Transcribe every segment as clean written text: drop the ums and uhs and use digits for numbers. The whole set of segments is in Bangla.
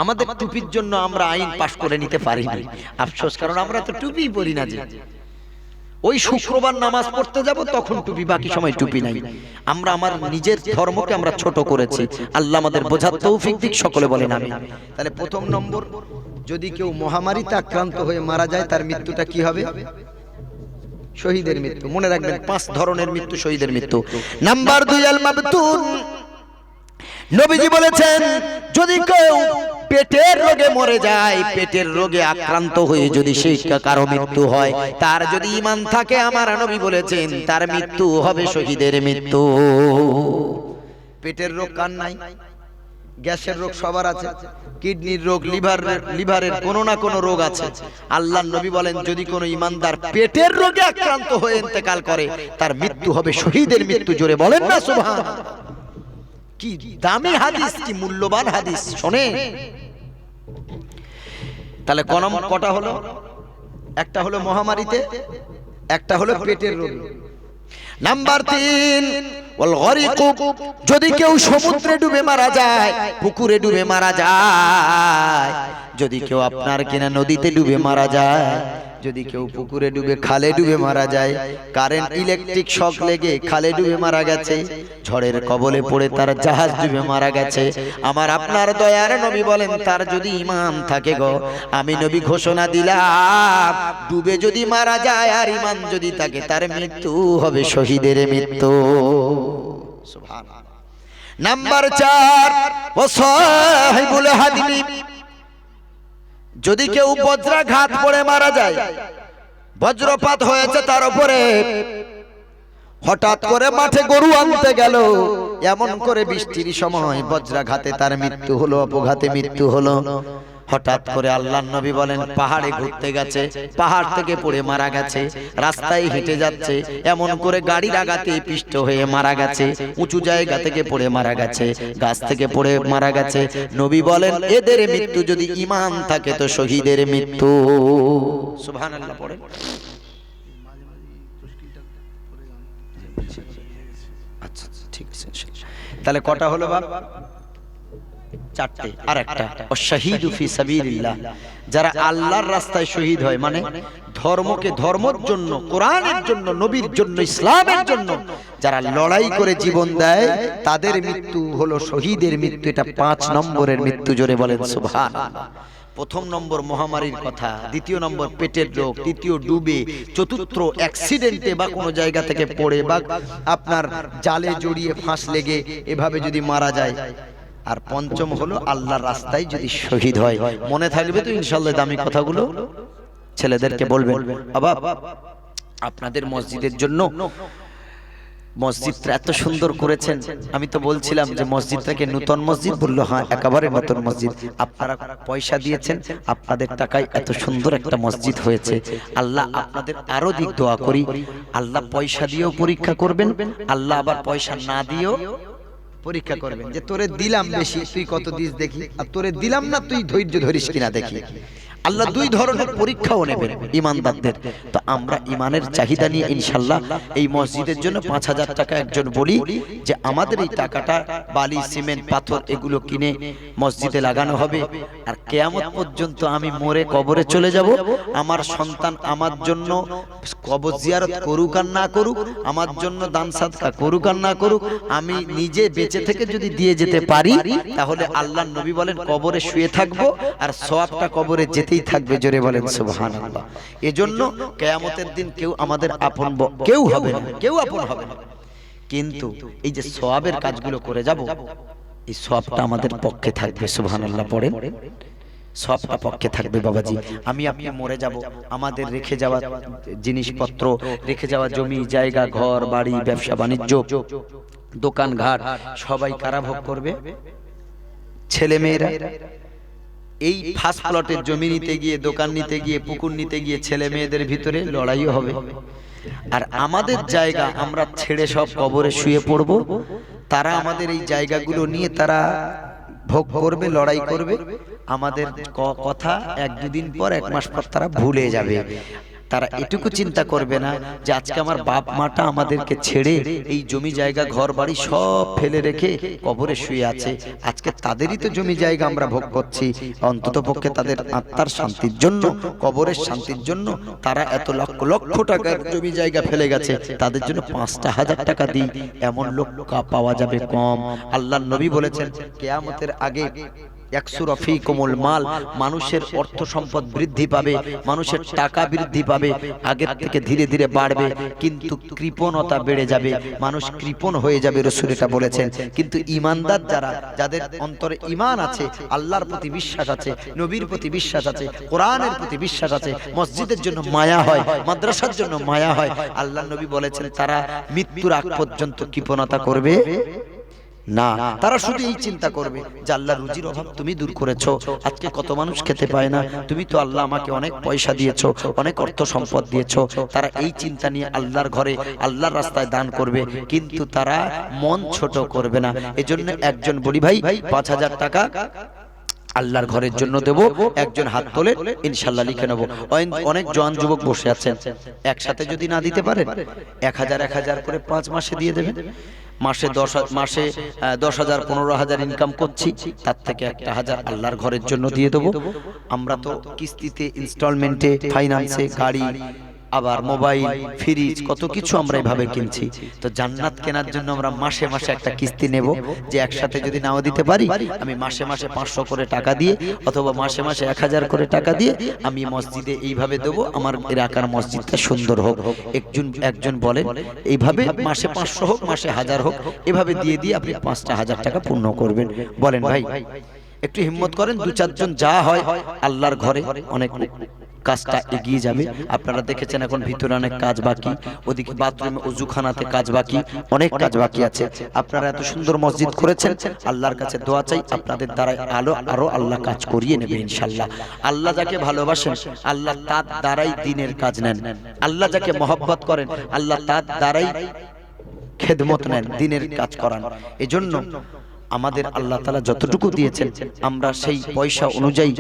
আমাদের টুপির জন্য আমরা আইন পাশ করে নিতে পারি না, আফসোস, কারণ আমরা তো টুপি পরি না। যে ওই শুক্রবার নামাজ পড়তে যাব তখন টুপি, বাকি সময় টুপি নাই। আমরা আমার নিজের ধর্মকে আমরা ছোট করেছি। আল্লাহ আমাদের বোঝার তৌফিক দিক, সকলে বলেন আমিন। তাহলে প্রথম নম্বর, যদি কেউ মহামারীতে আক্রান্ত হয়ে মারা যায় তার মৃত্যুটা কি হবে? শহীদের মৃত্যু। মনে রাখবেন 5 ধরনের মৃত্যু শহীদের মৃত্যু। নাম্বার 2, আল মাবতুন। নবীজি বলেছেন যদি কেউ পেটের রোগে মরে যায়, পেটের রোগে আক্রান্ত হয়ে যদি সেই কারো মৃত্যু হয়, তার যদি ঈমান থাকে, আমার নবী বলেছেন তার মৃত্যু হবে শহীদের মৃত্যু। পেটের রোগ কার নাই? গ্যাসের রোগ সবার আছে, কিডনির রোগ, লিভারের কোনো না কোনো রোগ আছে। আল্লাহর নবী বলেন যদি কোনো ঈমানদার পেটের রোগে আক্রান্ত হয়ে ইন্তেকাল করে, তার মৃত্যু হবে শহীদের মৃত্যু। জোরে বলেন না সুবহানাল্লাহ। কি দামি হাদিস, কি মূল্যবান হাদিস শুনে। তাহলে কটা হলো? একটা হলো মহামারীতে, একটা হলো পেটের রোগ। নাম্বার 3, ওয়াল গরিকু। যদি কেউ সমুদ্রে ডুবে মারা যায়, পুকুরে ডুবে মারা যায়, যদি কেউ আপনার কিনা নদীতে ডুবে মারা যায়, যদি কেউ পুকুরে ডুবে, খালে ডুবে মারা যায়, কারেন্ট ইলেকট্রিক শক লেগে খালে ডুবে মারা গেছে, ঝড়ের কবলে পড়ে তার জাহাজ ডুবে মারা গেছে, আমার আপনার দয়ার নবী বলেন তার যদি ঈমান থাকে গো, আমি নবী ঘোষণা দিলাম ডুবে যদি মারা যায় আর ঈমান যদি থাকে, তার মৃত্যু হবে শহীদের মৃত্যু। সুবহানাল্লাহ। নাম্বার 4, ও সাহিবুল হাদমি। যদি কেউ বজ্রাঘাত পড়ে মারা যায়, বজ্রপাত হয়েছে তার উপরে, হঠাৎ করে মাঠে গরু আনতে গেল, এমন করে বৃষ্টির সময় বজ্রাঘাতে তার মৃত্যু হলো, অপঘাতে মৃত্যু হলো। হঠাৎ করে আল্লাহর নবী বলেন পাহাড়ে ঘুরতে গেছে, পাহাড় থেকে পড়ে মারা গেছে, রাস্তায় হেঁটে যাচ্ছে, এমন করে গাড়ির আঘাতে পিষ্ট হয়ে মারা গেছে, উঁচু জায়গা থেকে পড়ে মারা গেছে, গাছ থেকে পড়ে মারা গেছে। নবী বলেন এদের মৃত্যু যদি ঈমান থাকে তো শহীদের মৃত্যু। সুবহানাল্লাহ পড়েন। আচ্ছা ঠিক আছে। তাহলে কটা হলো বাপ? 4টে। আর একটা, শাহীদু ফি সাবিলিল্লাহ। যারা আল্লাহর রাস্তায় শহীদ হয়, মানে ধর্মকে, ধর্মের জন্য, কোরআনের জন্য, নবীর জন্য, ইসলামের জন্য যারা লড়াই করে জীবন দেয়, তাদের মৃত্যু হলো শহীদের মৃত্যু। এটা 5 নম্বরের মৃত্যু। জোরে বলেন সুবহানাল্লাহ। প্রথম নম্বর মহামারীর কথা, দ্বিতীয় নম্বর পেটের রোগ, তৃতীয় ডুবে, চতুর্থ অ্যাক্সিডেন্টে বা কোনো জায়গা থেকে পড়ে বা আপনার জালে জড়িয়ে ফাঁস লেগে এভাবে যদি মারা যায়, আর পঞ্চম হলো আল্লাহর রাস্তায় যদি শহীদ হয়। মনে থাকবে তো ইনশাআল্লাহ দামি কথাগুলো? ছেলেদেরকে বলবেন বাবা আপনাদের মসজিদের জন্য মসজিদটা এত সুন্দর করেছেন, আমি তো বলছিলাম যে মসজিদটাকে নতুন মসজিদ, বললো হ্যাঁ একেবারে নতুন মসজিদ, আপনারা পয়সা দিয়েছেন, আপনাদের টাকায় এত সুন্দর একটা মসজিদ হয়েছে। আল্লাহ আপনাদের আরো দিক দোয়া করি, আল্লাহ পয়সা দিয়েও পরীক্ষা করবেন, আল্লাহ আবার পয়সা না দিয়েও পরীক্ষা করবেন, যে তোরে দিলাম বেশি তুই কত দিস দেখি, আর তোরে দিলাম না তুই ধৈর্য ধরিস কিনা দেখি। আল্লাহ 2 ধরনের পরীক্ষাও নেবেন ঈমানদারদের। তো আমরা ঈমানের চাহিদা নিয়ে ইনশাআল্লাহ এই মসজিদের জন্য 5000 টাকা একজন বলি যে আমাদের এই টাকাটা বালি, সিমেন্ট, পাথর এগুলো কিনে মসজিদে লাগানো হবে। আর কিয়ামত পর্যন্ত আমি মরে কবরে চলে যাব, আমার সন্তান আমার জন্য কবর জিয়ারত করুক আর না করুক, আমার জন্য দান সাদকা করুক আর না করুক, আমি নিজে বেঁচে থেকে যদি দিয়ে যেতে পারি, তাহলে আল্লাহর নবী বলেন কবরে শুয়ে থাকবো আর সওয়াবটা কবরে যেতেই থাকবে। জোরে বলেন সুবহানাল্লাহ। এজন্য কিয়ামতের দিন কেউ আমাদের আপন কেউ হবে না, কেউ আপন হবে না, কিন্তু এই যে সওয়াবের কাজগুলো করে যাব, এই সওয়াবটা আমাদের পক্ষে থাকবে। সুবহানাল্লাহ পড়েন। সবটা পক্ষে থাকবে বাবাজি। আমি আপনি মরে যাব, আমাদের রেখে যাওয়া জিনিসপত্র, রেখে যাওয়া জমি জায়গা, ঘর বাড়ি, ব্যবসা বাণিজ্য, দোকান ঘাট সবাই কারা ভোগ করবে? ছেলে মেয়েরা। এই ফার্স্ট প্লটের জমি নিতে গিয়ে, দোকান নিতে গিয়ে, পুকুর নিতে গিয়ে ছেলে মেয়েদের ভিতরে লড়াইও হবে। আর আমাদের জায়গা আমরা ছেড়ে সব কবরে শুয়ে পড়ব, তারা আমাদের এই জায়গাগুলো নিয়ে তারা ভোগ করবে, লড়াই করবে। আমাদের কথা 1-2 দিন পর, 1 মাস পর তারা ভুলে যাবে। তারা এটুকু চিন্তা করবে না যে আজকে আমার বাপ মাটা আমাদেরকে ছেড়ে এই জমি জায়গা ঘর বাড়ি সব ফেলে রেখে কবরে শুয়ে আছে, আজকে তাদেরই তো জমি জায়গা আমরা ভোগ করছি, অন্তত পক্ষে তাদের আত্মার শান্তির জন্য, কবরের শান্তির জন্য তারা এত লক্ষ লক্ষ টাকার জমি জায়গা ফেলে গেছে, তাদের জন্য 5,000 টাকা দিই, এমন লোক পাওয়া যাবে কম। আল্লাহর নবী বলেছেন কিয়ামতের আগে ইয়াকসুরু ফীকুমুল মাল, মানুষের অর্থ সম্পদ বৃদ্ধি পাবে, মানুষের টাকা বৃদ্ধি পাবে, আগের থেকে ধীরে ধীরে বাড়বে, কিন্তু কৃপণতা বেড়ে যাবে, মানুষ কৃপণ হয়ে যাবে, রাসূল এটা বলেছেন। কিন্তু ঈমানদার যারা, যাদের অন্তরে ঈমান আছে, আল্লাহর প্রতি বিশ্বাস আছে, নবীর প্রতি বিশ্বাস আছে, কোরআনের প্রতি বিশ্বাস আছে, মসজিদের জন্য মায়া হয়, মাদ্রাসার জন্য মায়া হয়, আল্লাহর নবী বলেছেন তারা মৃত্যুর আগ পর্যন্ত কৃপণতা করবে না। তারা শুধু এই চিন্তা করবে যে আল্লাহ রুজির অভাব তুমি দূর করেছো, আজকে কত মানুষ খেতে পায় না, তুমি তো আল্লাহ আমাকে অনেক পয়সা দিয়েছো, অনেক অর্থ সম্পদ দিয়েছো। তারা এই চিন্তা নিয়ে আল্লাহর ঘরে, আল্লাহর রাস্তায় দান করবে, কিন্তু তারা মন ছোট করবে না। এজন্য একজন বলি ভাই 5,000 টাকা আল্লাহর ঘরের জন্য দেব, একজন হাত তোলে ইনশাআল্লাহ লিখে নেব। অনেক জওয়ান যুবক বসে আছেন, একসাথে যদি না দিতে পারেন 1,000 করে 5 মাসে দিয়ে দেবেন। মাসে 10,000 15,000 ইনকাম করছি, তার থেকে 1,000 আল্লাহর ঘরের জন্য দিয়ে দেবো। আমরা তো কিস্তিতে, ইনস্টলমেন্টে, ফাইন্যান্সে গাড়ি, আবার মোবাইল, ফ্রিজ, কত কিছু আমরা এইভাবে কিনছি। তো জান্নাত কেনার জন্য আমরা মাসে মাসে একটা কিস্তি নেব, যে একসাথে যদি নাও দিতে পারি, আমি মাসে মাসে 500 করে টাকা দিয়ে, অথবা মাসে মাসে 1,000 করে টাকা দিয়ে আমি মসজিদে এইভাবে দেব, আমার এলাকার মসজিদটা সুন্দর হোক। একজন বলেন এইভাবে মাসে 500 হোক, মাসে 1000 হোক, এভাবে দিয়ে দিয়ে আপনি 5,000 টাকা পূর্ণ করবেন। বলেন ভাই, একটু হিম্মত করেন, 2-4 জন যা হয় আল্লাহর ঘরে অনেক কাজটা এগিয়ে যাবে। আপনারা দেখেছেন এখন ভিতরে অনেক কাজ বাকি, ওদিকে বাথরুমে, ওযুখানাতে কাজ বাকি, অনেক কাজ বাকি আছে। আপনারা এত সুন্দর মসজিদ করেছেন, আল্লাহর কাছে দোয়া চাই আপনাদের দ্বারাই আরো আল্লাহ কাজ করিয়ে নেবে ইনশাআল্লাহ। আল্লাহ যাকে ভালোবাসেন আল্লাহ তার দ্বারাই দ্বীনের কাজ নেন, আল্লাহ যাকে মহব্বত করেন আল্লাহ তার দ্বারাই খেদমত নেন, দ্বীনের কাজ করান। এজন্য আমাদের আল্লাহ তাআলা যতটুকু দিয়েছেন আমরা সেই পয়সা অনুযায়ী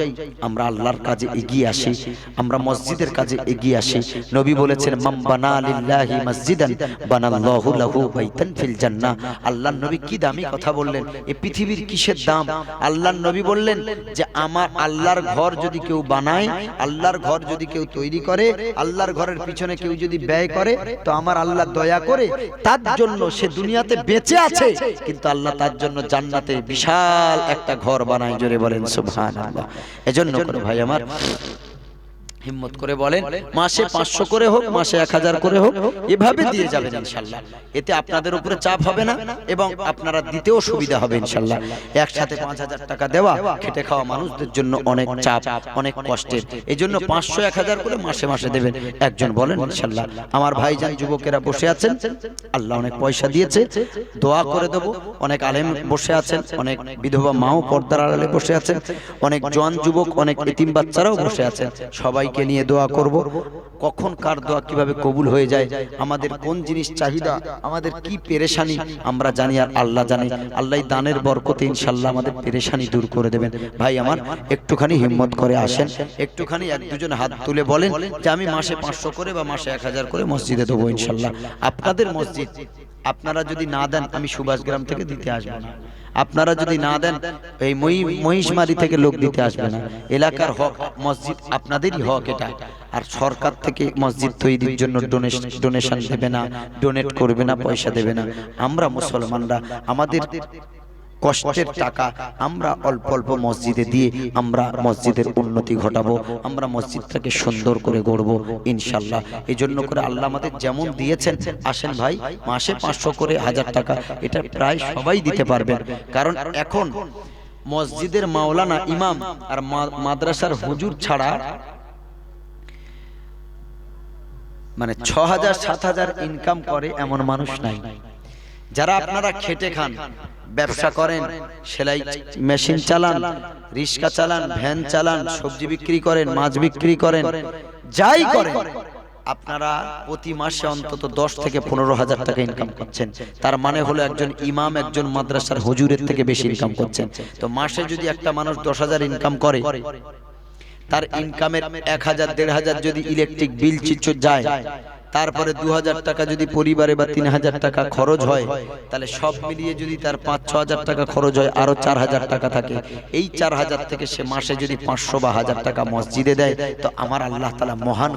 আমরা আল্লাহর কাজে এগিয়ে আসি, আমরা মসজিদের কাজে এগিয়ে আসি। নবী বলেছেন মান বানা লিল্লাহি মসজিদান বানাল্লাহু লাহু বাইতান ফিল জান্নাহ। আল্লাহর নবী কি দামি কথা বললেন, এই পৃথিবীর কিসের দাম? আল্লাহর নবী বললেন যে আমার আল্লাহর ঘর যদি কেউ বানায়, আল্লাহর ঘর যদি কেউ তৈরি করে, আল্লাহর ঘরের পিছনে কেউ যদি ব্যয় করে, তো আমার আল্লাহ দয়া করে তার জন্য, সে দুনিয়াতে বেঁচে আছে কিন্তু আল্লাহ তার জন্য জান্নাতে বিশাল একটা ঘর বানায়। জোরে বলেন সুবহানাল্লাহ। এজন্য করে ভাই আমার হিম্মত করে বলেন, মাসে 500 করে হোক, মাসে 1,000 করে হোক, এভাবে দিয়ে যাবেন ইনশাআল্লাহ। এতে আপনাদের উপরে চাপ হবে না এবং আপনারা দিতেও সুবিধা হবে ইনশাআল্লাহ। একসাথে 5,000 টাকা দেওয়া খেটে খাওয়া মানুষদের জন্য অনেক চাপ, অনেক কষ্টের। এজন্য 500-1,000 করে মাসে মাসে দেবেন। একজন বলেন ইনশাআল্লাহ। আমার ভাইজান যুবকেরা বসে আছেন, আল্লাহ অনেক পয়সা দিয়েছে, দোয়া করে দেব। অনেক আলেম বসে আছেন, অনেক বিধবা মাও পর্দার আড়ালে বসে আছেন, অনেক জওয়ান যুবক, অনেক এতিম বাচ্চারাও বসে আছেন। সবাই কে নিয়ে দোয়া করব। কখন কার দোয়া কিভাবে কবুল হয়ে যায়, আমাদের কোন জিনিস চাহিদা, আমাদের কি পেরেশানি আমরা জানি আর আল্লাহ জানে। আল্লাহ দানের বরকতে ইনশাআল্লাহ আমাদের পেরেশানি দূর করে দেবেন। ভাই আমার একটুখানি হিম্মত করে আসেন, একটুখানি 1-2 জন হাত তুলে বলেন যে আমি মাসে 500 করে বা মাসে 1,000 করে মসজিদে দেবো ইনশাআল্লাহ। আপনাদের মসজিদ, আপনারা যদি না দেন আমি সুভাষগ্রাম থেকে দিতে আসবো না, আপনারা যদি না দেন এই মহিষমারি থেকে লোক দিতে আসবে না। এলাকার হক, মসজিদ আপনাদেরই হক এটা। আর সরকার থেকে মসজিদ তৈরির জন্য ডোনেশন দেবে না, ডোনেট করবে না, পয়সা দেবে না। আমরা মুসলমানরা আমাদের কষ্টের টাকা আমরা অল্প অল্প মসজিদে দিয়ে আমরা মসজিদের উন্নতি ঘটাবো, আমরা মসজিদটাকে সুন্দর করে গড়বো ইনশাআল্লাহ। এই জন্য করে আল্লাহ আমাদের যেমন দিয়েছেন, আসেন ভাই মাসে 500 করে 1,000 টাকা, এটা প্রায় সবাই দিতে পারবেন। কারণ এখন মসজিদের মাওলানা, ইমাম আর মাদ্রাসার হুজুর ছাড়া মানে 6,000-7,000 ইনকাম করে এমন মানুষ নাই। যারা আপনারা খেটে খান, ব্যবসা করেন, সেলাই মেশিন চালান, রিক্সা চালান, ভ্যান চালান, সবজি বিক্রি করেন, মাছ বিক্রি করেন, যাই করেন, আপনারা প্রতি মাসে অন্তত 10 থেকে 15,000 টাকা ইনকাম করছেন। তার মানে হলো একজন ইমাম, একজন মাদ্রাসার হুজুরের থেকে বেশি ইনকাম করছেন। তো মাসে যদি একটা মানুষ 10,000 ইনকাম করে, তার ইনকামের 1000 1500 যদি ইলেকট্রিক বিল চিচো যায়, তারপরে 2000 টাকা যদি পরিবারে বা 3000 টাকা খরচ হয়, তাহলে সব মিলিয়ে যদি তার 5-6 হাজার টাকা খরচ হয়, আরো 4000 টাকা থাকে। এই 4000 থেকে সে মাসে যদি 500 বা 1000 টাকা মসজিদে দেয়, তো আমার আল্লাহ তাআলা মহান